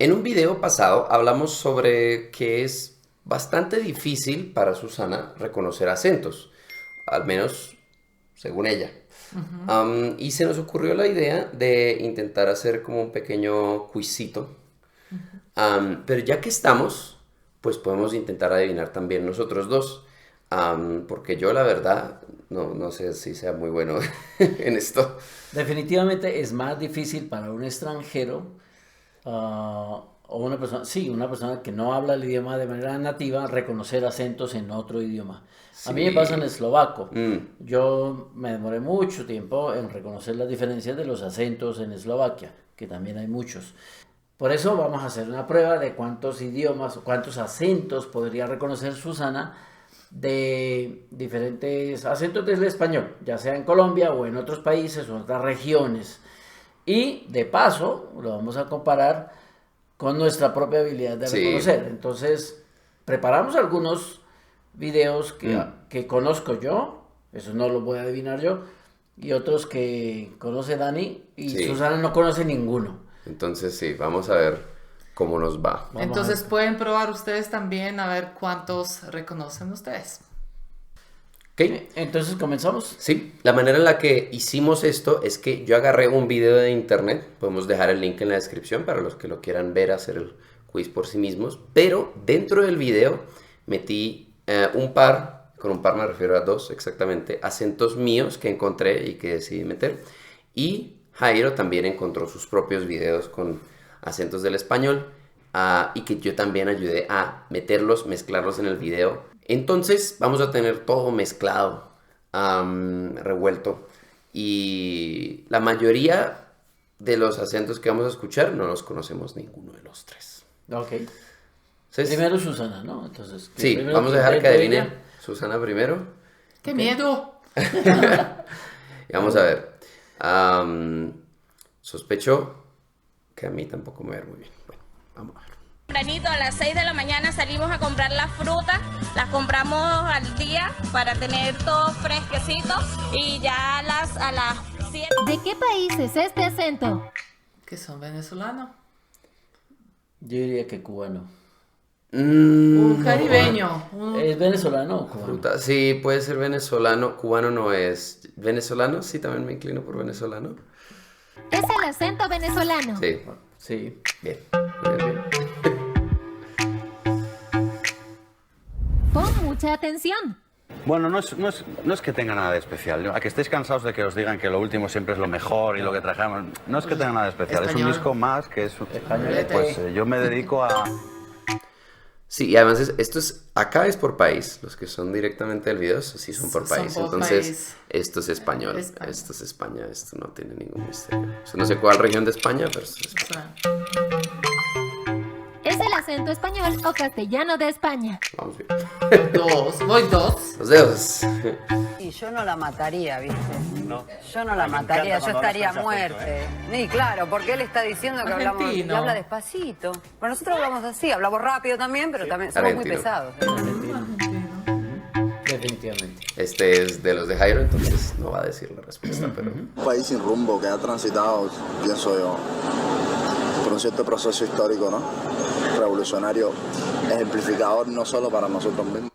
En un video pasado hablamos sobre que es bastante difícil para Susana reconocer acentos, al menos según ella. Y se nos ocurrió la idea de intentar hacer como un pequeño quizito. Pero ya que estamos, pues podemos intentar adivinar también nosotros dos. Porque yo la verdad no sé si sea muy bueno en esto. Definitivamente es más difícil para un extranjero o una persona que no habla el idioma de manera nativa reconocer acentos en otro idioma. A mí me Sí. pasa en eslovaco. Yo me demoré mucho tiempo en reconocer las diferencias de los acentos en Eslovaquia, que también hay muchos. Por eso vamos a hacer una prueba de cuántos idiomas, cuántos acentos podría reconocer Susana de diferentes acentos del español, ya sea en Colombia o en otros países o en otras regiones. Y de paso lo vamos a comparar con nuestra propia habilidad de Sí. reconocer. Entonces, preparamos algunos videos que conozco yo, eso no lo voy a adivinar yo, y otros que conoce Dani y Sí. Susana no conoce ninguno. Entonces sí, vamos a ver cómo nos va. Vamos Entonces a- pueden probar ustedes también a ver cuántos reconocen ustedes. ¿Ok? Entonces comenzamos. Sí, la manera en la que hicimos esto es que yo agarré un video de internet, podemos dejar el link en la descripción para los que lo quieran ver, hacer el quiz por sí mismos, pero dentro del video metí con un par me refiero a dos exactamente, acentos míos que encontré y que decidí meter, y Jairo también encontró sus propios videos con acentos del español, y que yo también ayudé a meterlos, mezclarlos en el video. Entonces vamos a tener todo mezclado, revuelto, y la mayoría de los acentos que vamos a escuchar no los conocemos ninguno de los tres. Ok. Entonces, Primero Susana, ¿no? Entonces, sí, primero vamos a dejar que intente adivine ella. Susana primero. ¡Qué miedo! Y vamos a ver. Sospecho que a mí tampoco me va a ver muy bien. Bueno, vamos a ver. Tempranito, a las 6 de la mañana salimos a comprar las frutas, las compramos al día para tener todo fresquecito y ya a las 7. ¿De qué país es este acento? ¿Que son venezolanos? Yo diría que cubano. Un caribeño. ¿Es venezolano o cubano? Fruta. Sí, puede ser venezolano. Cubano no es. ¿Venezolano? Sí, también me inclino por venezolano. Es el acento venezolano. Sí, Sí. bien. Bien, bien. Pon mucha atención. Bueno, no es que tenga nada de especial. A que estéis cansados de que os digan que lo último siempre es lo mejor y lo que trajamos. No es que tenga nada de especial. Es Español. un disco más que es. Españolete. Pues yo me dedico a. Sí, y además acá es por país. Los que son directamente del video, sí son por Son país. por Entonces, país. esto es español. España. Esto es España. Esto no tiene ningún misterio. O sea, no sé cuál región de España, pero esto es O España. sea, ¿Es el acento español o castellano de España? Vamos bien. voy dos. Los dedos. Y yo no la mataría, ¿viste? No. Yo no la Ay, me mataría, encanta yo cuando estaría hablas con ese muerte. Sí, claro, porque él está diciendo que hablamos y Argentino. habla despacito. Pero nosotros hablamos así, hablamos rápido también, pero también somos muy Argentino. pesados. Definitivamente. Este es de los de Jairo, entonces no va a decir la respuesta, pero... Un país sin rumbo que ha transitado, pienso yo, por un cierto proceso histórico, ¿no? Revolucionario, ejemplificador no solo para nosotros mismos.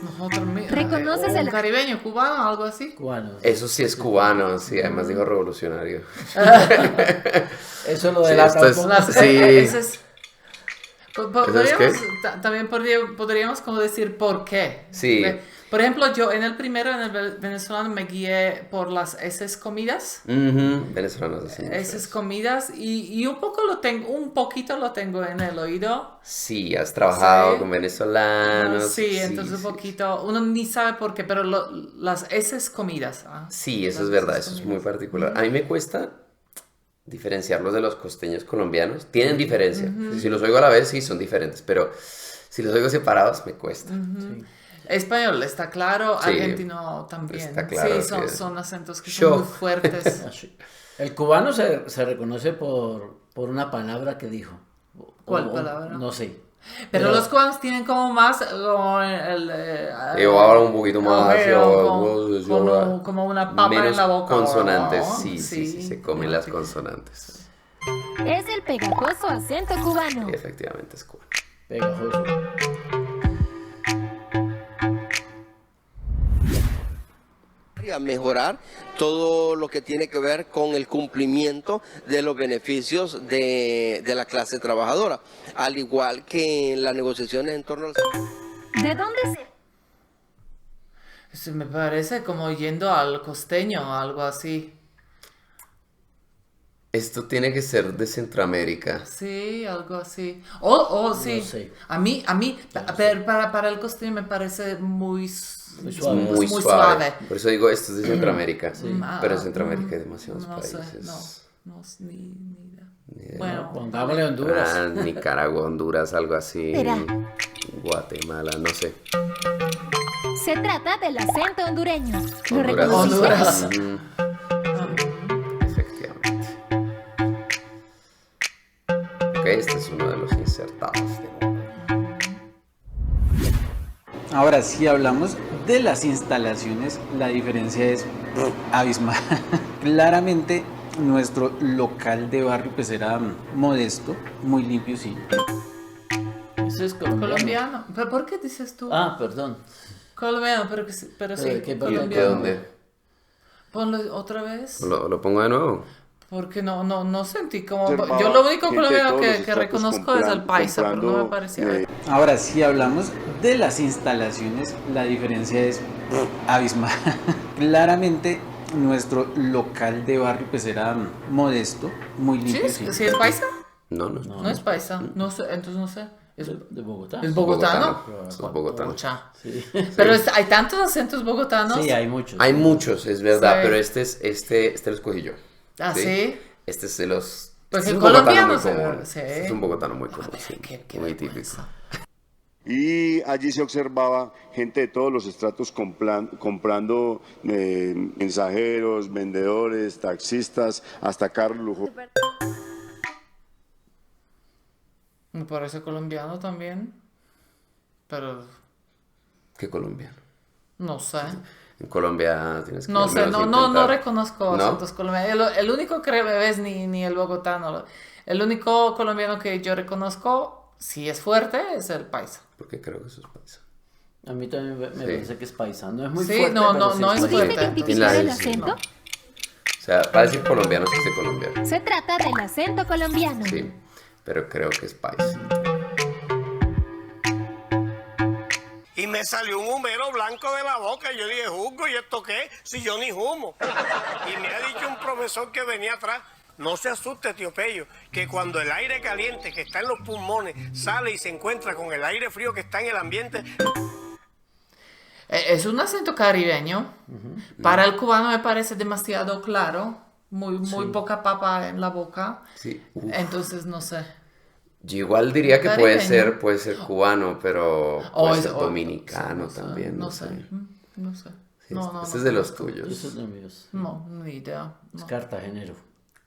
Nosotros mismos. ¿Reconoces Un el- caribeño, cubano, algo así. Cubano. Eso sí es cubano, sí, además dijo revolucionario. Eso lo Sí, delata esto un es- poco. sí. Ese es- ¿Eso es qué? También podríamos como decir por qué. Sí. Por ejemplo, yo en el primero, en el venezolano, me guié por las heces comidas. Venezolanos así. Heces comidas y un poquito lo tengo en el oído. Sí, has trabajado Sí. con venezolanos. Sí, entonces un poquito, uno ni sabe por qué, pero las heces comidas. Sí, eso Las es verdad, heces eso es muy comidas. particular. A mí me cuesta diferenciarlos de los costeños colombianos. Tienen diferencia. Si los oigo a la vez, sí, son diferentes, pero si los oigo separados, me cuesta. Español está claro, Sí, argentino también. está claro Sí, que- son acentos que Yo. son muy fuertes. El cubano se reconoce por una palabra que dijo. ¿Cuál palabra? No sé. Pero los cubanos tienen como más Yo hablo un poquito más, como una papa menos en la boca. consonantes, ¿no? sí, se comen las consonantes. Es el pegajoso acento cubano. Y efectivamente es cubano. Pegajoso. A mejorar todo lo que tiene que ver con el cumplimiento de los beneficios de la clase trabajadora, al igual que en las negociaciones en torno al... ¿De dónde Eso me parece como yendo al costeño o algo así. Esto tiene que ser de Centroamérica. Sí, algo así. O sí. No sé. A mí, pero para el costeño me parece muy suave. Muy muy suave. suave. Por eso digo, esto es de Centroamérica. Ah, Pero en Centroamérica hay demasiados no sé, países. ni idea. idea. Bueno, Pongámosle Honduras. Nicaragua, Honduras, algo así. Será. Guatemala, no sé. se trata del acento hondureño? ¿Lo Honduras. reconociste? Efectivamente. Ok, este es uno de los insertados de nuevo. Ahora, si hablamos de las instalaciones, la diferencia es abismal. Claramente, nuestro local de barrio pues era modesto, muy limpio, sí. Eso es colombiano. ¿Pero por qué dices tú? Ah, perdón. Colombiano, pero sí, ¿De qué parte? colombiano. ¿De dónde? Ponlo otra vez. ¿Lo pongo de nuevo? Porque no sentí como... Observaba Yo lo único gente de colombiano todos los que estratos reconozco es el paisa, pero no me comprando, parecía... Ahora, si hablamos de las instalaciones, la diferencia es abismal. Claramente, nuestro local de barrio pues era modesto, muy ¿Sí? limpio, sí. ¿Sí es paisa? No. No es paisa. No sé, entonces no sé. ¿Es ¿De Bogotá? ¿Es bogotano? Sos bogotano. Pucha. Sí. Pero hay tantos acentos bogotanos. Sí, hay muchos. Hay muchos, es verdad, Sí. pero este lo escogí yo. Ah, ¿sí? Este es de los... Pues este el es un bogotano colombiano muy se común. ve, sí. Este es un bogotano muy común, ver, sí, qué muy vergüenza. típico. Y allí se observaba gente de todos los estratos comprando mensajeros, vendedores, taxistas, hasta carros lujosos. Me parece colombiano también. Pero ¿Qué colombiano? no sé. En Colombia tienes que No al sé, menos no intentar. reconozco ¿No? acentos colombianos. El único que ves ni el bogotano. El único colombiano que yo reconozco, si es fuerte, es el paisa. Porque creo que eso es paisa. A mí también me Sí. parece que es paisa. No es muy Sí, fuerte, no, pero no, sí no es paisa. fuerte. ¿Pudiste En la identificar el del- acento? O sea, para decir colombiano sí sé colombiano. Se trata del acento colombiano. Sí, pero creo que es paisa. Y me salió un humero blanco de la boca. Y yo dije, ¿jugo? ¿Y esto qué? Si yo ni humo. Y me ha dicho un profesor que venía atrás, no se asuste, tío Pello, que cuando el aire caliente que está en los pulmones sale y se encuentra con el aire frío que está en el ambiente... Es un acento caribeño. Para el cubano me parece demasiado claro. Muy poca papa en la boca. Sí. Uf. Entonces no sé. Yo igual diría que Caribeño. puede ser cubano, pero O puede es- ser o- dominicano sí, también. No sé. No sé. Sí, No, este es de los Eso tuyos. es de míos. No, ni idea. Es No. cartagenero.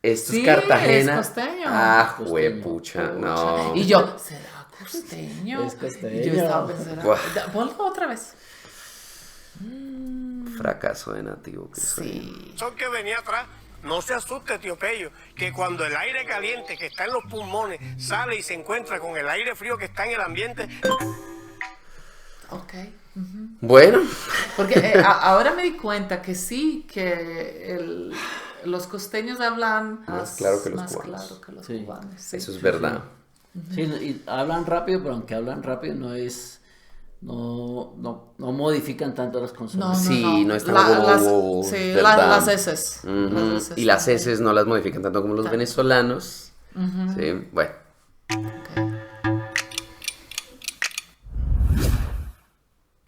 Esto Sí, es Cartagena. es costeño. Ah, Costeño. juepucha, no. Y yo, ¿será costeño? Es costeño. Y yo estaba pensando, Buah. ponlo otra vez. Fracaso de nativo. que soy. Sí. Son que venía atrás, no se asuste, tío Pello, que cuando el aire caliente que está en los pulmones sale y se encuentra con el aire frío que está en el ambiente... Ok. Bueno, Porque ahora me di cuenta que sí, que los costeños hablan Más claro que los más cubanos. claro que los Sí. cubanos. Sí. eso es verdad. Sí, y hablan rápido, pero aunque hablan rápido no es... No modifican tanto las consonantes. Sí, no es tan las, bobo, sí, ¿verdad? las heces. Ujú. Las heces Y las también. heces no las modifican tanto como los venezolanos. Sí, bueno.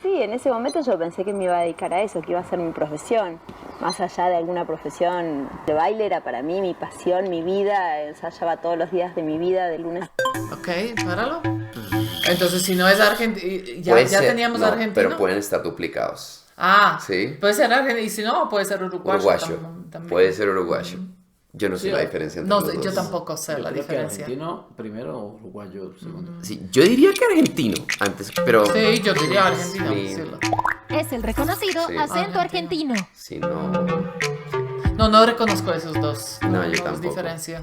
Sí, en ese momento yo pensé que me iba a dedicar a eso, que iba a ser mi profesión. Más allá de alguna profesión, el baile era para mí mi pasión, mi vida, ensayaba todos los días de mi vida, de lunes. Ok, páralo. Entonces, si no es argentino, Puede ya ser- teníamos no, argentino. pero pueden estar duplicados. Ah, Sí. puede ser argentino, y si no, puede ser uruguayo. Uruguayo. También. Puede ser uruguayo. Yo no sé Sí, la diferencia entre No los sé, yo dos. tampoco sé Yo la creo que diferencia. argentino primero o uruguayo segundo. Sí, yo diría que argentino antes, pero... Sí, yo diría argentino. Sí. Sí. Es el reconocido Sí. acento argentino. Si no... No reconozco esos dos. No, yo los tampoco. diferencia.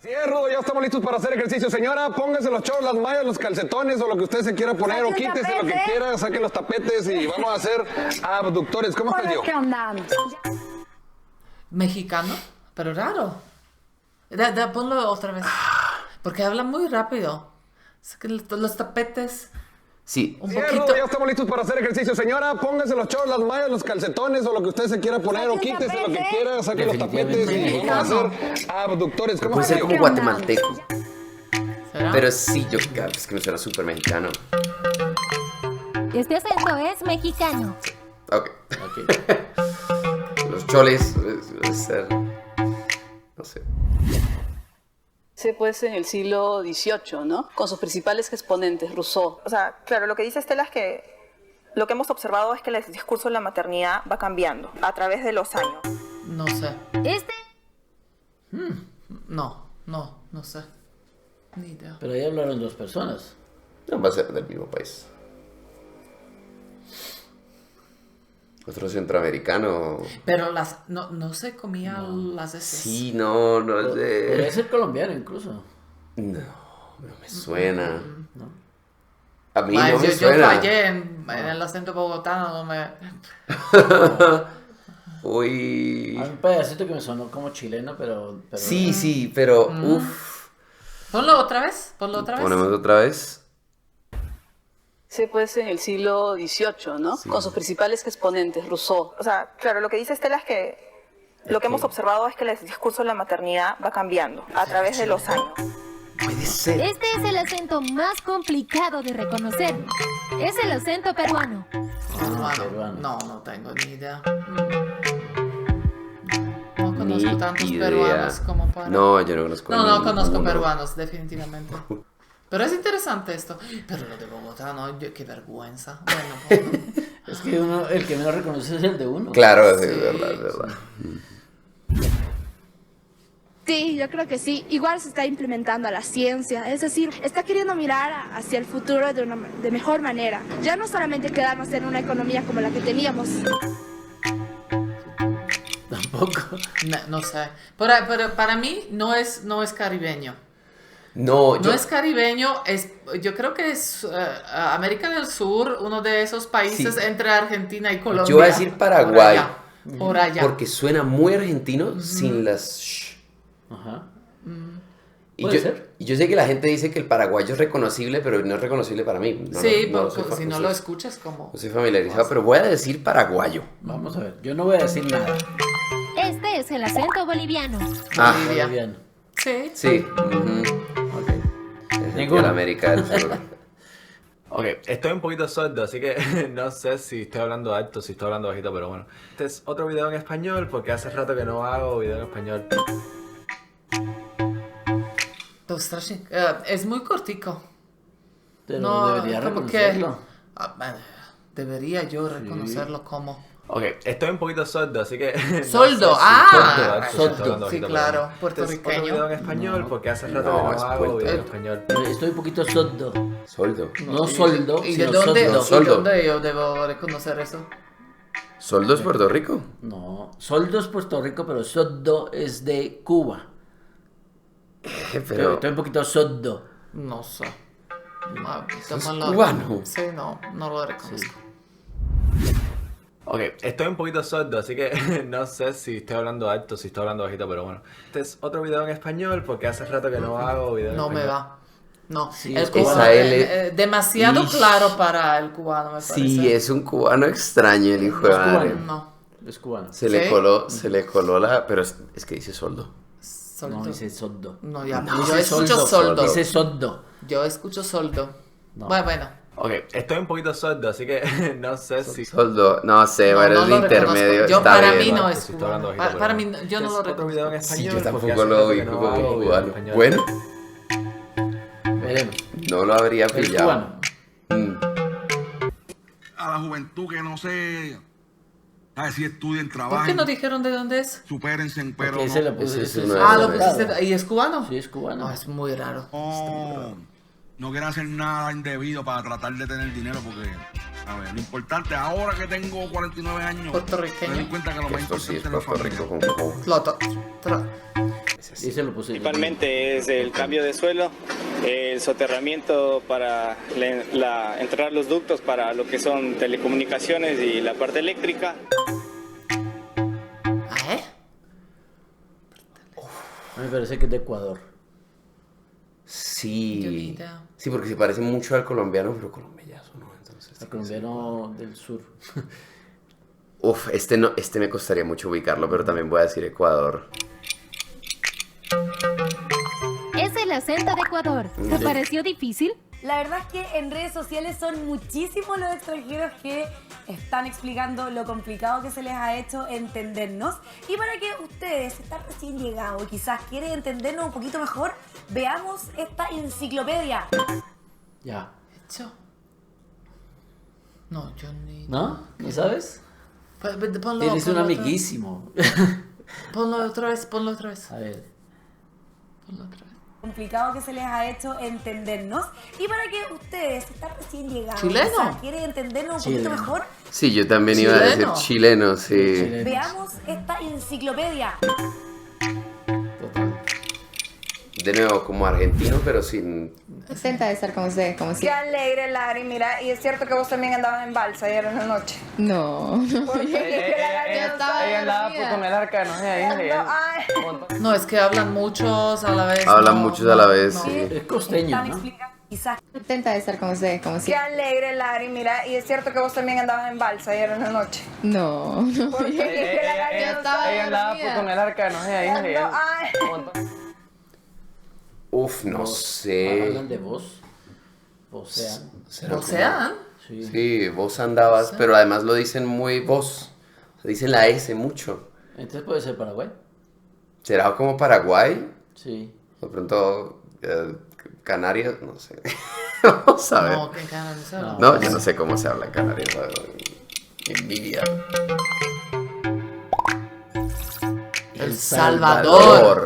Sí, Rudo, ya estamos listos para hacer ejercicio. Señora, póngase los shorts, las mallas, los calcetones o lo que usted se quiera poner, o quítese lo que quiera, saque los tapetes y vamos a hacer abductores. ¿Cómo estás yo? ¿Qué andamos? Mexicano, pero raro. Ponlo otra vez. Porque habla muy rápido. Saque los tapetes. Sí. Un Sí, poquito. Rudo, ya estamos listos para hacer ejercicio. Señora, póngase los shorts, las mallas, los calcetones o lo que usted se quiera poner, o quítese lo que quiera, saque los tapetes y vamos a hacer abductores. ¿Cómo Puede estás ser yo? como guatemalteco. ¿Será? Pero sí, yo es que me suena súper mexicano. Este acento es mexicano. Ok. Los choles, debe ser, no sé. Pues en el siglo XVIII, ¿no? Con sus principales exponentes, Rousseau. O sea, claro, lo que dice Estela es que lo que hemos observado es que el discurso de la maternidad va cambiando a través de los años. No sé. Este No sé. Ni idea. Pero ahí hablaron dos personas. No va a ser del mismo país. Otro centroamericano. Pero no se comía las heces. Sí, no sé. Podría ser colombiano incluso. No me suena. A mí Ay, no me yo suena. fallé en el acento bogotano, no me... Uy. Hay un pedacito que me sonó como chileno, pero... Sí, pero uff. Ponlo otra vez. Ponemos otra vez. Pues en el siglo XVIII, ¿no? Sí. Con sus principales exponentes, Rousseau. O sea, claro, lo que dice Estela es que lo que hemos observado es que el discurso de la maternidad va cambiando a través de los años. Puede ser. Este es el acento más complicado de reconocer. Es el acento peruano. No tengo ni idea. No conozco Ni tantos idea. peruanos como para... No, yo no conozco No conozco ninguno. peruanos, definitivamente. Pero es interesante esto. Pero lo de Bogotá, no, qué vergüenza. Bueno, Es que el que menos reconoce es el de uno. Claro, es verdad, es verdad. Sí, yo creo que sí. Igual se está implementando a la ciencia, es decir, está queriendo mirar hacia el futuro de mejor manera. Ya no solamente quedarnos en una economía como la que teníamos. Tampoco. No sé. Pero para mí no es caribeño. No es caribeño, yo creo que es América del Sur, uno de esos países entre Argentina y Colombia. Yo voy a decir Paraguay. Por allá. Porque suena muy argentino sin las sh. Ajá. Y ¿Puede yo, ser? y yo sé que la gente dice que el paraguayo es reconocible, pero no es reconocible para mí. Sí, no porque soy si no lo escuchas como... No soy familiarizado, pero voy a decir paraguayo. Vamos a ver, yo no voy a decir nada. Este es el acento boliviano. Boliviano. Sí. Sí. Ninguno. De América del Sur. Ok, estoy un poquito sordo, así que no sé si estoy hablando alto, si estoy hablando bajito, pero bueno. Este es otro video en español, porque hace rato que no hago video en español. Es muy cortico. Pero debería como reconocerlo. Debería yo reconocerlo como... Ok, estoy un poquito sordo, así que... Soldo, soldo, sí, claro, Este puertorriqueño. es otro video en español, porque hace rato No, que no es hago video en español. Estoy un poquito sordo. Soldo. No soldo, ¿Y de sino dónde, soldo. ¿y dónde yo debo reconocer eso? ¿Soldo es Puerto Rico? No, soldo es Puerto Rico, pero sordo es de Cuba. Pero... Estoy un poquito sordo. No sé. ¿Es cubano? Sí, no lo reconozco. Ok, estoy un poquito sordo, así que no sé si estoy hablando alto, si estoy hablando bajito, pero bueno. Este es otro video en español, porque hace rato que no hago video en No español. me va. No, Sí, el es cubano esa L- demasiado Ish. claro para el cubano, me parece. Sí, es un cubano extraño el hijo de Es madre. cubano. No. Es cubano. Se le coló la... Pero es que dice soldo. Soldo. No, dice sordo. No, ya. No, yo dice escucho soldo. Dice sordo. Yo escucho soldo. No. Bueno. Ok, estoy un poquito sordo, así que no sé si... Soldo, no sé, No, pero no es lo intermedio. reconozco. Yo está para bien. mí no Bueno, es si estoy hablando cubano. bajito, Para pero mí, bueno. yo no Este lo es otro video en reconozco. Sí, español, yo porque tampoco hace lo rato vi que no como hago video en cubano. español. Bueno, Veremos. no lo habría Es pillado. cubano. A la juventud que no sé, ¿sabes? Si estudien, ¿Por trabajen, qué no dijeron de dónde es? supérense, pero Porque no, ese lo puse. Ese es ese uno es de Lo los- pusiste. ¿Y es cubano? Sí, es cubano. No, es muy raro. no quieren hacer nada indebido para tratar de tener dinero, porque, a ver, lo importante, ahora que tengo 49 años, me doy Puertorriqueño. cuenta que lo más Esto sí importante es es la Puerto familia. Rico con cojo. Y se lo puse. Principalmente es el cambio de suelo, el soterramiento para entrar los ductos para lo que son telecomunicaciones y la parte eléctrica. A mí me parece que es de Ecuador. Sí. Sí, porque se parece mucho al colombiano, pero colombiazo, ¿no? Entonces, El colombiano del sur. Uf, este me costaría mucho ubicarlo, pero también voy a decir Ecuador. Es el acento de Ecuador. ¿Te pareció difícil? La verdad es que en redes sociales son muchísimos los extranjeros que están explicando lo complicado que se les ha hecho entendernos. Y para que ustedes están recién llegados y quizás quieren entendernos un poquito mejor, veamos esta enciclopedia. Ya. ¿Hecho? No, yo ni... ¿No? ¿No sabes? Ponlo, Tienes un ponlo amiguísimo. Ponlo otra vez, ponlo otra vez. A ver. Ponlo otra vez. Complicado que se les ha hecho entendernos. Y para que ustedes están recién llegados ¿Chileno? quizás quieren entendernos un poquito mejor, Sí, yo también iba a decir chileno, sí. veamos esta enciclopedia. De nuevo, como argentino, pero sin... Contenta de estar con ustedes, como Qué si... alegre, Lari. Mira, y es cierto que vos también andabas en balsa ayer en la noche. No. Ella andaba con el arcano. No, es que hablan muchos a la vez. Hablan no, muchos a la vez, no. sí. Es costeño, ¿no? Contenta de estar con ustedes, como si... Qué alegre, Lari. Mira, y es cierto que vos también andabas en balsa ayer en la noche. No. Ella andaba con el arcano. Uf, no sé. ¿Hablan de vos? ¿Vocean? ¿Vocean? Sí, vos andabas, pero además lo dicen muy vos. Dicen la S mucho. Entonces puede ser Paraguay. ¿Será como Paraguay? Sí. De pronto Canarias, no sé. Vamos a ver. No, que en Canarias se habla. No, yo no sé cómo se habla en Canarias en mi vida. El Salvador.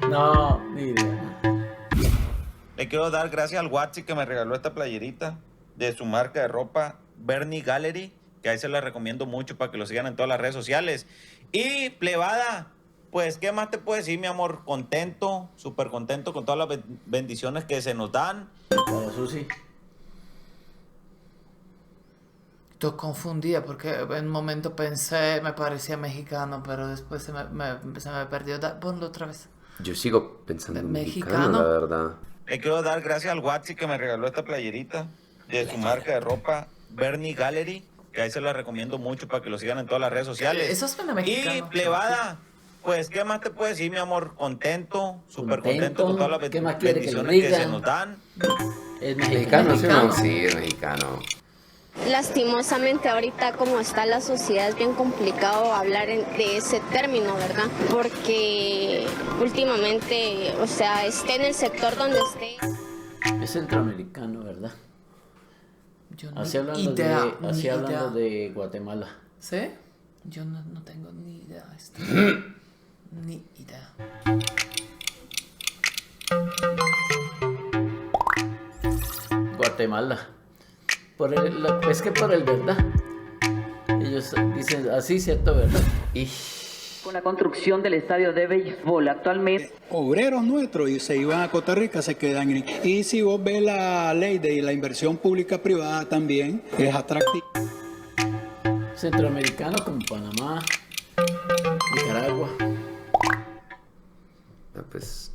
No, ni idea. Le quiero dar gracias al Watsi que me regaló esta playerita de su marca de ropa Bernie Gallery, que ahí se la recomiendo mucho para que lo sigan en todas las redes sociales. Y plebada, pues qué más te puedo decir, mi amor, contento, súper contento con todas las bendiciones que se nos dan. Para Susi. Estoy confundida porque en un momento pensé, me parecía mexicano, pero después se me perdió. Ponlo otra vez. Yo sigo pensando en Mexicano. mexicano, la verdad. Le quiero dar gracias al Watsi que me regaló esta playerita de su marca de ropa Bernie Gallery, que ahí se la recomiendo mucho para que lo sigan en todas las redes sociales. Eso suena mexicano. Y plebada, pues qué más te puedo decir, mi amor, contento, súper contento con todas las ¿Qué más quiere que lo bendiciones que se digan? nos dan. Es ¿Mexicano? ¿Sí o no? Sí, es mexicano. Lastimosamente ahorita como está la sociedad es bien complicado hablar de ese término, ¿verdad? Porque últimamente, o sea, esté en el sector donde esté. Es centroamericano, ¿verdad? Yo no Así hablando, de Guatemala. ¿Sí? Yo no tengo ni idea. Ni idea. Guatemala. Es que por el verdad. Ellos dicen así, ¿cierto? ¿Verdad? Con la construcción del estadio de béisbol actualmente. Obreros nuestros y se iban a Costa Rica, se quedan en... Y si vos ves la ley de la inversión pública privada también, es atractiva. Centroamericanos como Panamá, Nicaragua. Pues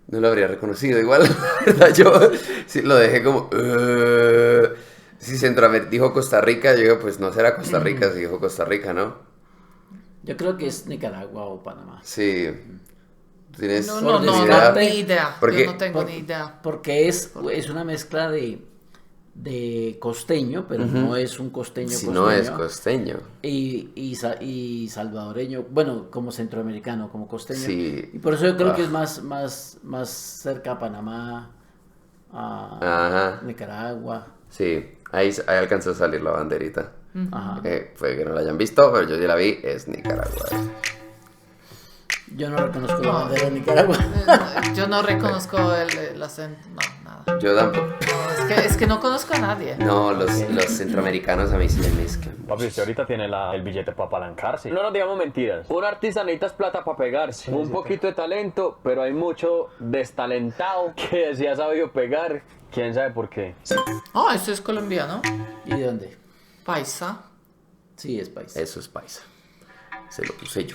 no lo habría reconocido igual, la verdad. Yo sí, lo dejé como... si Centroamérica dijo Costa Rica, yo digo, pues no será Costa Rica si dijo Costa Rica, ¿no? Yo creo que es Nicaragua o Panamá. Sí. ¿Tienes No, ni idea. Porque, yo no tengo ni idea. Porque es una mezcla de costeño, pero no es un costeño si costeño. no es costeño. Y salvadoreño, bueno, como centroamericano, como costeño. Sí. Y por eso yo creo que es más cerca a Panamá, a Nicaragua. Sí, ahí alcanzó a salir la banderita. Ajá. Puede que no la hayan visto, pero yo ya la vi, es Nicaragua. Yo no reconozco la bandera de Nicaragua. Yo no reconozco el acento, no, nada. Yo tampoco. No, Es que no conozco a nadie. No, los centroamericanos a mí se me mezclan. Papi, usted ahorita tiene el billete para apalancarse. No nos digamos mentiras. Un artista necesita plata para pegarse. Un poquito de talento, pero hay mucho destalentado que sí ha sabido pegar. ¿Quién sabe por qué? Oh, eso es colombiano. ¿Y de dónde? Paisa. Sí, es paisa. Eso es paisa. Se lo puse yo.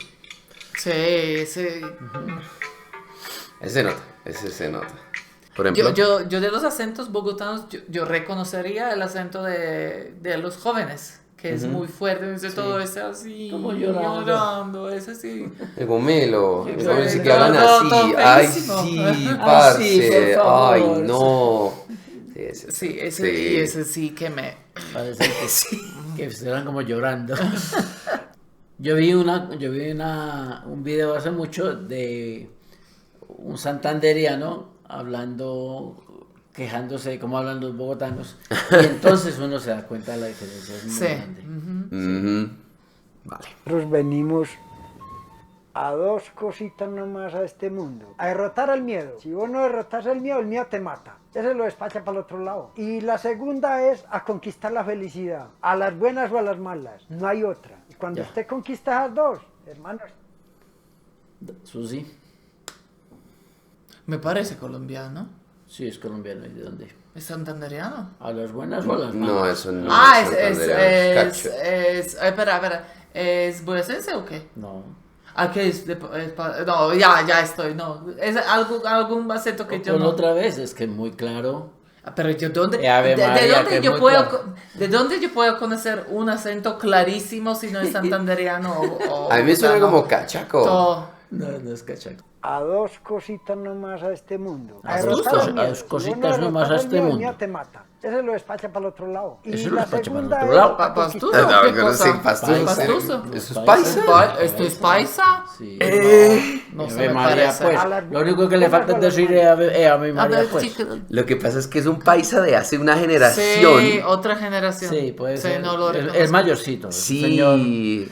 Sí, ese se nota. Por ejemplo, yo de los acentos bogotanos, yo reconocería el acento de los jóvenes, que es muy fuerte, dice todo ese así, como llorando, ese sí. el gomelo, Sí, sí, que hablan así, ay sí, parce, ay no. Sí, ese sí que me... Parece que están como llorando. Yo vi un video hace mucho de un santanderiano quejándose de cómo hablan los bogotanos, y entonces uno se da cuenta de la diferencia, es muy grande. Vale. Nosotros venimos a dos cositas nomás a este mundo: a derrotar el miedo. Si vos no derrotas el miedo te mata. Ese lo despacha para el otro lado. Y la segunda es a conquistar la felicidad, a las buenas o a las malas, no hay otra. Y cuando usted conquista esas dos, hermanos. Susi. Me parece colombiano. Sí, es colombiano. ¿Y de dónde? ¿Es santanderiano? ¿A las buenas o a las malas? No, eso no. Espera. ¿Es boyacense o qué? No. ¿A qué es? No, ya estoy, no. Es algún acento que yo no... otra vez, es que es muy claro. Pero yo, ¿de dónde yo puedo conocer un acento clarísimo si no es santanderiano o a mí me suena como cachaco. No es cachaco. A dos cositas nomás a este mundo. A dos cositas nomás a este mundo. El miedo te mata. Ese lo despacha para el otro lado. Y eso lo la despacha para el segunda otro lado. ¿Pastuso? ¿Pastuso? ¿Eso es paisa? ¿Esto es paisa? Sí. No se me parece. Pues, lo único que le falta es decir a mi María, pues. Lo que pasa es que es un paisa de hace una generación. Sí, otra generación. Sí, puede ser. No lo el mayorcito. Sí. Señor. El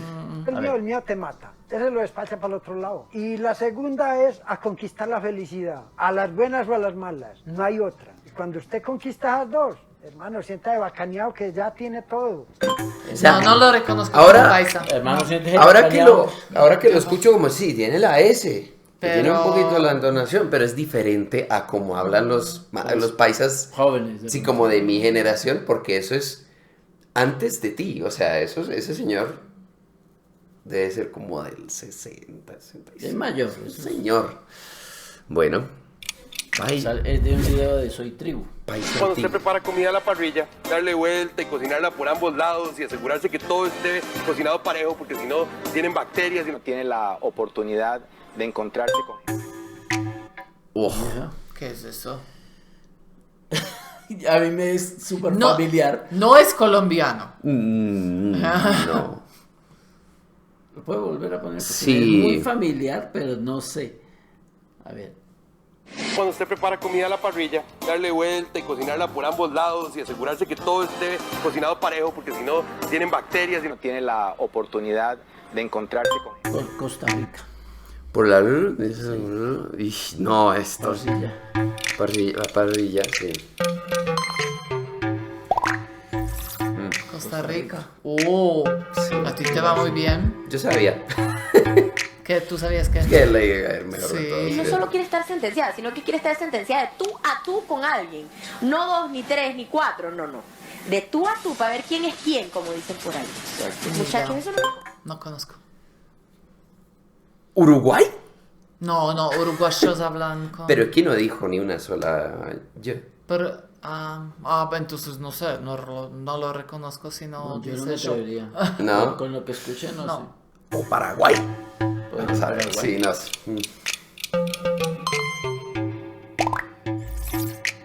miedo te mata. Ese lo despacha para el otro lado. Y la segunda es a conquistar la felicidad, a las buenas o a las malas, no hay otra. Y cuando usted conquista esas dos, hermano, sienta de bacaneado que ya tiene todo. No lo reconozco ahora, como paisa. Hermano, ahora que lo escucho como sí, tiene la S. Tiene un poquito la entonación, pero es diferente a como hablan los paisas jóvenes. Sí, como de mi generación, porque eso es antes de ti. O sea, ese señor debe ser como del 60, 65. Es mayor. Señor. Bueno. Es de un video de Soy Tribu. Cuando usted prepara comida a la parrilla, darle vuelta y cocinarla por ambos lados y asegurarse que todo esté cocinado parejo, porque si no, tienen bacterias y no tienen la oportunidad de encontrarse con... ¿Qué es eso? A mí me es súper familiar. No es colombiano. No. ¿Lo puedo volver a poner? Sí. Es muy familiar, pero no sé. A ver. Cuando usted prepara comida a la parrilla, darle vuelta y cocinarla por ambos lados y asegurarse que todo esté cocinado parejo, porque si no, tienen bacterias y no tienen la oportunidad de encontrarse con... Por Costa Rica. Por la... No, esto... Parrilla, sí. Costa Rica. A ti te va muy bien. Yo sabía. ¿Qué? ¿Tú sabías qué? Que le iba a ir mejor de todo. Y no solo quiere estar sentenciada, sino que quiere estar sentenciada de tú a tú con alguien. No 2, ni 3, ni 4, no. De tú a tú, para ver quién es quién, como dicen por ahí. Muchachos, eso no conozco. ¿Uruguay? No, uruguayos hablan con... Pero aquí no dijo ni una sola... Pero... entonces no sé, no lo reconozco si no yo no dice me atrevería. No. Con lo que escuché, no sé. O Paraguay. Vamos a ver, sí, no sé.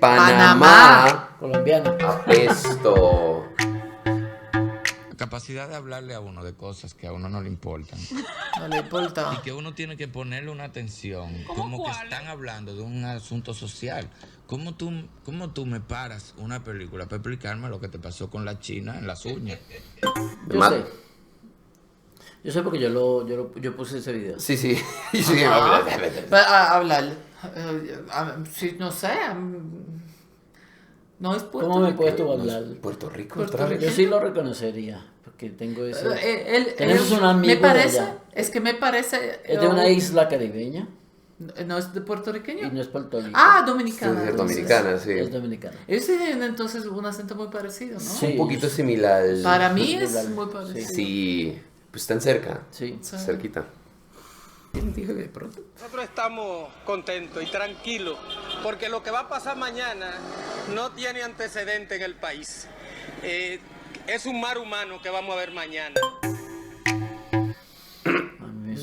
Panamá. Colombiano. Apesto. La capacidad de hablarle a uno de cosas que a uno no le importan. No le importa. Y que uno tiene que ponerle una atención. Como que están hablando de un asunto social. ¿Cómo tú me paras una película para explicarme lo que te pasó con la china en las uñas? Yo sé porque yo puse ese video. Sí. Sí, hablar. Sí, no sé. No es Puerto ¿Cómo me Rico. puedes tú hablar? Puerto Rico. Puerto Rico. Yo sí lo reconocería, porque tengo ese... Él, Tenemos un amigo me parece, de allá. es que me parece... Es de una isla caribeña. ¿No es de puertorriqueño? Y no es Puerto Rico. Ah, dominicana. Sí, es entonces. dominicana, sí. Es dominicana. Ellos tienen entonces un acento muy parecido, ¿no? Sí. Un poquito similar. Para mí es muy parecido. Sí, pues están cerca. Sí. Cerquita. Dije de pronto. Nosotros estamos contentos y tranquilos porque lo que va a pasar mañana no tiene antecedente en el país. Es un mar humano que vamos a ver mañana. A mí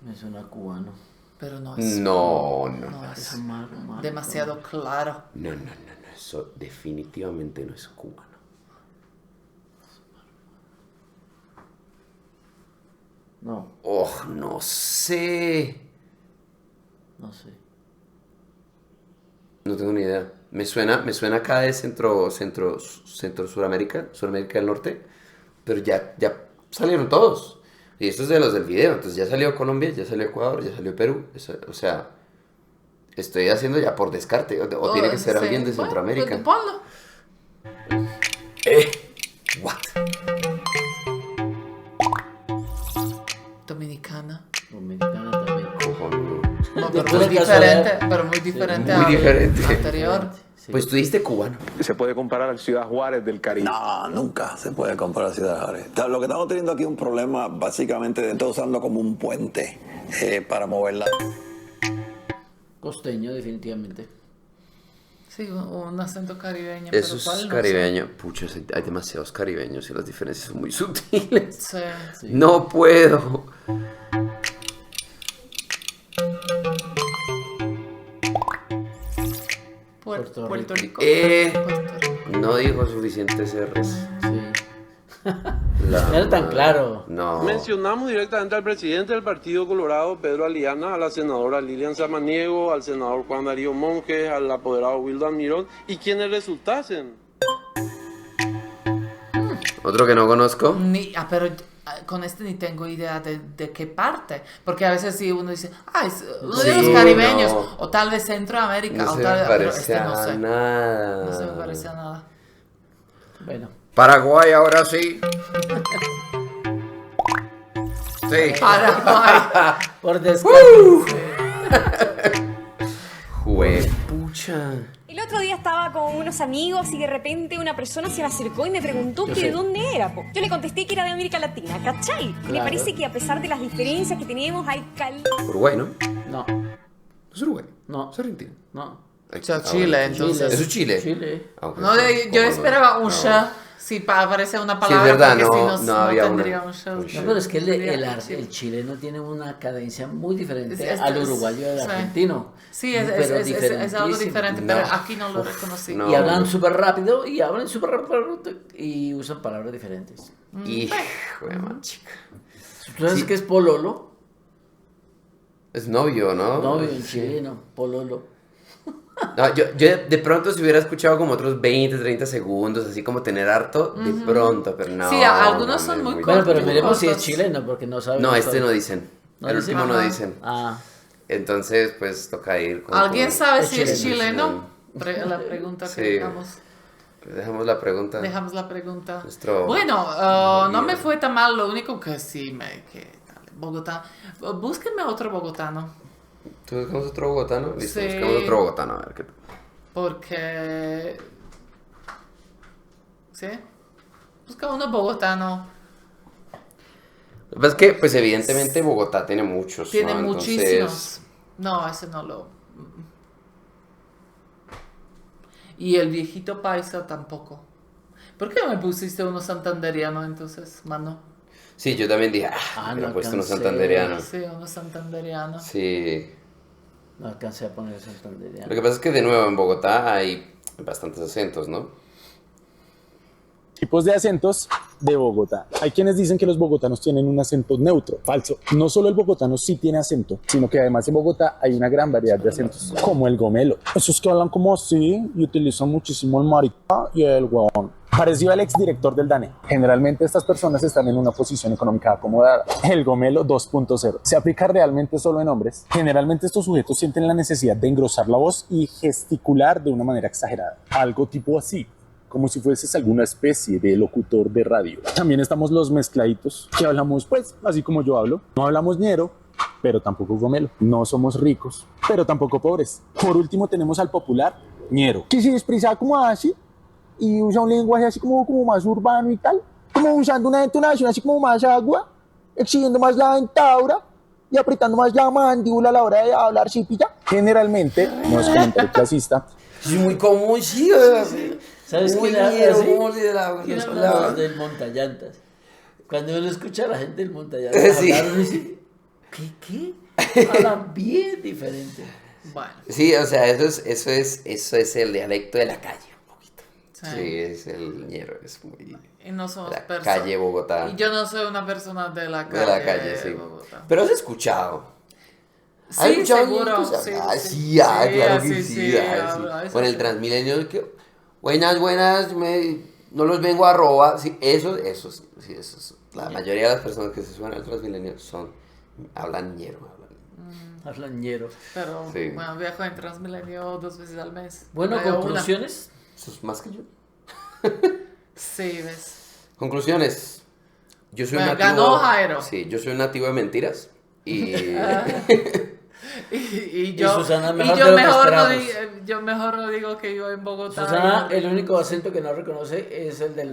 me suena cubano. Pero no es. No. Es demasiado claro. No. Eso definitivamente no es cubano. No. Oh, no sé. No sé. No tengo ni idea. Me suena acá de centro Suramérica del Norte, pero ya salieron todos. Y esto es de los del video, entonces ya salió Colombia, ya salió Ecuador, ya salió Perú. O sea, estoy haciendo ya por descarte. O tiene que ser alguien de Centroamérica. Ponlo. What? Dominicana. Dominicana también. Cojonudo. No, pero muy diferente, Muy diferente. Anterior. Sí. Pues tú dijiste cubano. Se puede comparar a Ciudad Juárez del Caribe. No, nunca se puede comparar a Ciudad Juárez. Lo que estamos teniendo aquí es un problema básicamente de estar usando como un puente para moverla. Costeño, definitivamente. Sí, un acento caribeño. Eso pero es no caribeño. Pucha, hay demasiados caribeños y las diferencias son muy sutiles. Sí. No puedo. Puerto Rico. No dijo suficientes R's. Sí. No era tan claro. No. Mencionamos directamente al presidente del Partido Colorado, Pedro Aliana, a la senadora Lilian Samaniego, al senador Juan Darío Monge, al apoderado Wildo Mirón y quienes resultasen. Otro que no conozco. Pero con este ni tengo idea de qué parte. Porque a veces sí uno dice, es uno de los caribeños. No. O tal vez Centroamérica. No o se tal, me parece este no sé. nada. No se me parece a nada. Bueno. Paraguay ahora sí. Sí. Paraguay. Por descanso. Juepucha. El otro día estaba con unos amigos y de repente una persona se me acercó y me preguntó que de dónde era. Yo le contesté que era de América Latina, ¿cachai? Claro. Me parece que a pesar de las diferencias que tenemos hay Uruguay, ¿no? No. ¿No es Uruguay? No. ¿Es Argentina? No. O sea, Chile, entonces. ¿Eso es Chile? Chile. Okay. No, yo esperaba un show. Si aparece una palabra, sí, es verdad, porque si no había tendría un show. No, pero es que el chileno tiene una cadencia muy diferente al uruguayo y al argentino. Sí, es algo diferente, pero aquí no lo reconocí. Y hablan súper rápido y y usan palabras diferentes. Hijo de man, chica. ¿Tú sabes qué es pololo? Es novio, ¿no? Novio en chileno, pololo. No, yo de pronto si hubiera escuchado como otros 20, 30 segundos, así como tener harto, de pronto, pero no. Sí, algunos son muy cortos. Bueno, pero miremos si es chileno, porque no sabemos. No, este no dicen. ¿No el dicen? último no dicen. Ah. Entonces, pues toca ir con... ¿Alguien sabe si es chileno? La pregunta que dejamos. Dejamos la pregunta. Dejamos la pregunta. Nuestro... Bueno, no me fue tan mal, lo único que sí Bogotá. Búsquenme otro bogotano. ¿Tú buscamos otro bogotano? Listo, sí. Buscamos otro bogotano, a ver qué... Porque... ¿Sí? Busca uno bogotano. Lo que pasa es que, pues evidentemente Bogotá tiene muchos, Tiene ¿no? muchísimos. Entonces... No, ese no lo... Y el viejito paisa tampoco. ¿Por qué no me pusiste uno santanderiano entonces, mano? Sí, yo también dije, me he puesto uno santanderiano. Sí, uno santanderiano. Sí. No alcancé a poner santanderiano. Lo que pasa es que de nuevo en Bogotá hay bastantes acentos, ¿no? Tipos de acentos de Bogotá. Hay quienes dicen que los bogotanos tienen un acento neutro. Falso. No solo el bogotano sí tiene acento, sino que además en Bogotá hay una gran variedad de acentos, como el gomelo. Esos que hablan como así y utilizan muchísimo el marica y el huevón. Parecido al exdirector del DANE. Generalmente estas personas están en una posición económica acomodada. El gomelo 2.0 se aplica realmente solo en hombres. Generalmente estos sujetos sienten la necesidad de engrosar la voz y gesticular de una manera exagerada. Algo tipo así, como si fueses alguna especie de locutor de radio. También estamos los mezcladitos, que hablamos pues así como yo hablo. No hablamos ñero, pero tampoco gomelo. No somos ricos, pero tampoco pobres. Por último tenemos al popular ñero, que se expresa como así y usa un lenguaje así como más urbano y tal, como usando una entonación así como más agua, exigiendo más la dentadura y apretando más la mandíbula a la hora de hablar, ¿sí pilla? Generalmente, no es comentario clasista. Es muy común, sí. ¿Sabes muy quién habla así? ¿Quién Los del montallantas. Cuando uno escucha a la gente del montallantas Sí. hablar, uno dice, ¿qué? Hablan bien diferente. Bueno. Sí, o sea, eso es el dialecto de la calle. Sí, es el ñero, es muy... Y no somos la personas. calle Bogotá. Y yo no soy una persona de la calle. De la calle, sí. Bogotá. Pero has escuchado. Sí, ¿Has escuchado seguro. ñeritos? Sí, Ah, sí. sí, claro que Sí, sí. sí, Ah, sí. eso Con el sí. Transmilenio, que buenas, no los vengo a robar. Sí, eso. La mayoría de las personas que se suben al Transmilenio hablan ñero. Hablan ñero. Pero Sí. bueno, viajo en Transmilenio 2 veces al mes. Bueno, Creo conclusiones. Eso es más que yo. Sí, ves. Conclusiones. Yo soy un Bueno, nativo. ganó Jairo. Sí, yo soy un nativo de mentiras. Y. Y yo, Susana, y mejor yo, de lo que mejor no esperamos. yo mejor no digo que yo en Bogotá. Susana, el único acento que no reconoce es el de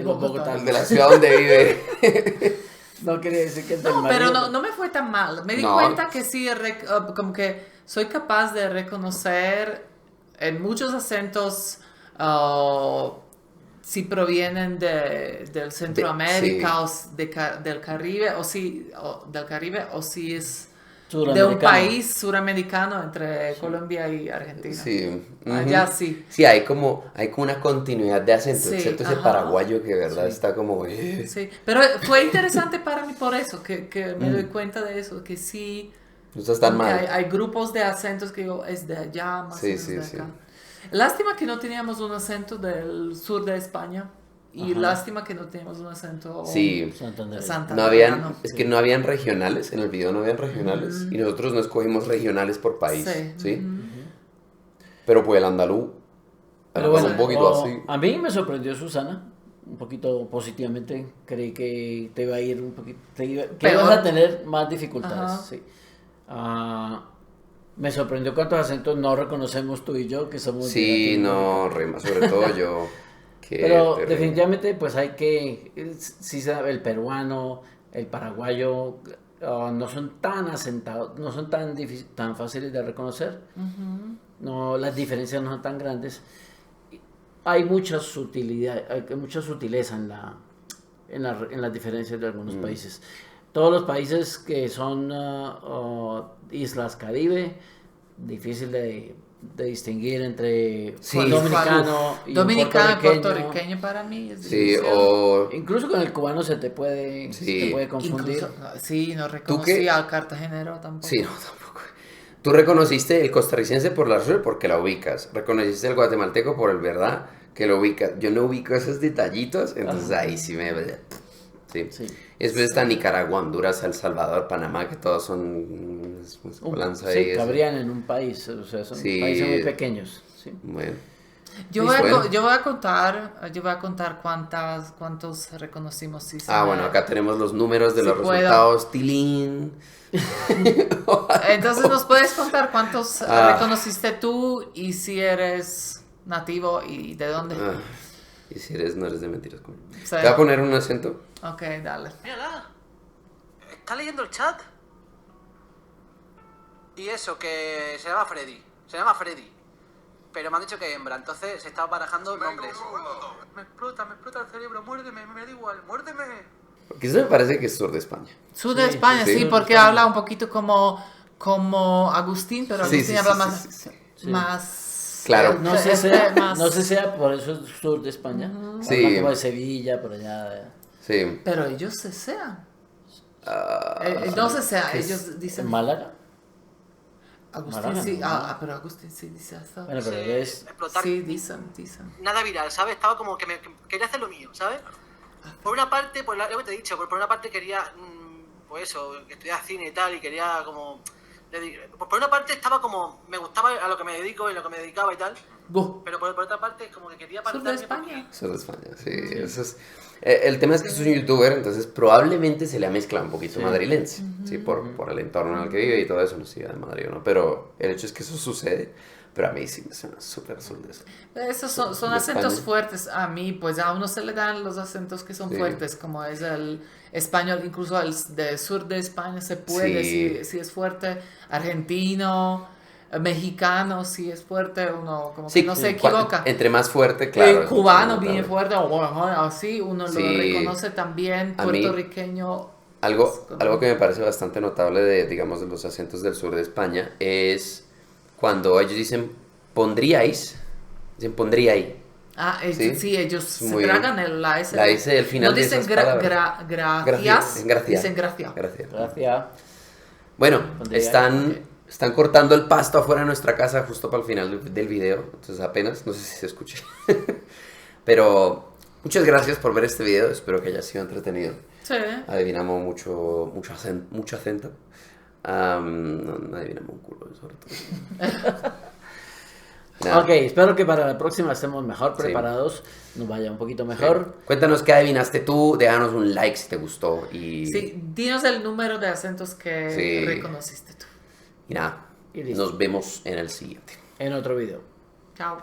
los bogotanos. El de la ciudad donde vive. No quería decir que es del No, pero marido. no me fue tan mal. Me di No. cuenta que sí, como que soy capaz de reconocer en muchos acentos si provienen del Centroamérica del Caribe del Caribe o si es de un país suramericano entre Colombia y Argentina. Sí. Allá sí. Sí, hay como una continuidad de acento, Sí, excepto ese ajá. paraguayo que de verdad está como... Sí, pero fue interesante para mí por eso, que me doy cuenta de eso, que sí... No estás tan como que mal. hay grupos de acentos que yo, es de allá, más o menos de acá. Lástima que no teníamos un acento del sur de España. Y Ajá. lástima que no teníamos un acento Sí, santandereano. es que no habían regionales, en el video no habían regionales, y nosotros no escogimos regionales por país, ¿sí? Pero pues el andaluz, Pero bueno, un poquito así. a mí me sorprendió Susana, un poquito positivamente. Creí que te iba a ir un poquito, que ibas a tener más dificultades. Ajá. Sí. Me sorprendió cuántos acentos no reconocemos tú y yo, que somos... Sí, no, sobre todo yo. Pero definitivamente pues hay que, sí sabe, el peruano, el paraguayo, no son tan asentados, no son tan fáciles de reconocer. No, las diferencias no son tan grandes. Hay mucha sutilidad, hay mucha sutileza en las diferencias de algunos países. Todos los países que son islas Caribe, difícil de distinguir entre dominicano y puertorriqueño para mí es Sí, incluso con el cubano se te puede confundir. Sí, no reconocí al cartagenero tampoco. Sí, no, tampoco. Tú reconociste el costarricense por la RUR porque la ubicas. Reconociste el guatemalteco por el verdad que lo ubicas. Yo no ubico esos detallitos, entonces ahí sí me... Sí. Después está Nicaragua, Honduras, El Salvador, Panamá, que todos son... cabrían en un país, o sea, son países muy pequeños. Sí. Bueno. Yo voy a contar cuántos reconocimos. Bueno, acá tenemos los números de los resultados. Tilín. Entonces nos puedes contar cuántos reconociste tú y si eres nativo y de dónde. Y si no eres de mentiras. Sí. Te voy a poner un acento. Ok, dale. Mírala. ¿Está leyendo el chat? Y eso, que se llama Freddy. Se llama Freddy. Pero me han dicho que hembra, entonces se está barajando nombres. Me explota el cerebro, muérdeme, me da igual, muérdeme. Porque eso me parece que es sur de España. Sur de España, sí, porque habla un poquito como Agustín, pero Agustín habla más... Claro. No sé sea por eso es sur de España. Habla como de Sevilla, por allá. Sí. Pero ellos se sean. No se sea, ellos dicen... ¿En Málaga? Agustín, sí, pero Agustín sí dice eso. Bueno, pero es... explotar. Sí, dicen. Nada viral, ¿sabes? Estaba como que quería hacer lo mío, ¿sabes? Por una parte, pues lo que te he dicho, por una parte quería, pues eso, que estudiara cine y tal, y quería como... Por una parte estaba como, me gustaba a lo que me dedico y lo que me dedicaba y tal, pero por otra parte como que quería Sur de España. Sur de España, sí. Eso es, el tema es que soy un youtuber, entonces probablemente se le ha mezclado un poquito madrilense, ¿sí? Por el entorno en el que vive y todo eso, no sé, de Madrid, ¿no? Pero el hecho es que eso sucede, pero a mí sí me suena súper sur de eso. Esos son acentos fuertes. A mí, pues a uno se le dan los acentos que son fuertes, como es el español, incluso el del sur de España se puede, si es fuerte, argentino, mexicano, si es fuerte, uno como que no se equivoca. Entre más fuerte, claro. Cubano bien fuerte, o así, uno lo reconoce también, puertorriqueño. Algo que me parece bastante notable de los acentos del sur de España es cuando ellos dicen pondríais, dicen pondríais. Ellos se tragan la S. La S del final no de dicen esas palabras. gracias. Dicen gracias. Gracias. Bueno, están cortando el pasto afuera de nuestra casa justo para el final del video, entonces apenas, no sé si se escucha. Pero muchas gracias por ver este video, espero que haya sido entretenido. Sí. Adivinamos mucho acento. No adivinamos un culo, sobre todo. Ok, espero que para la próxima estemos mejor preparados, nos vaya un poquito mejor. Sí. Cuéntanos qué adivinaste tú, déjanos un like si te gustó. Sí, dinos el número de acentos que reconociste tú. Y nada, nos vemos en el siguiente. En otro video. Chao.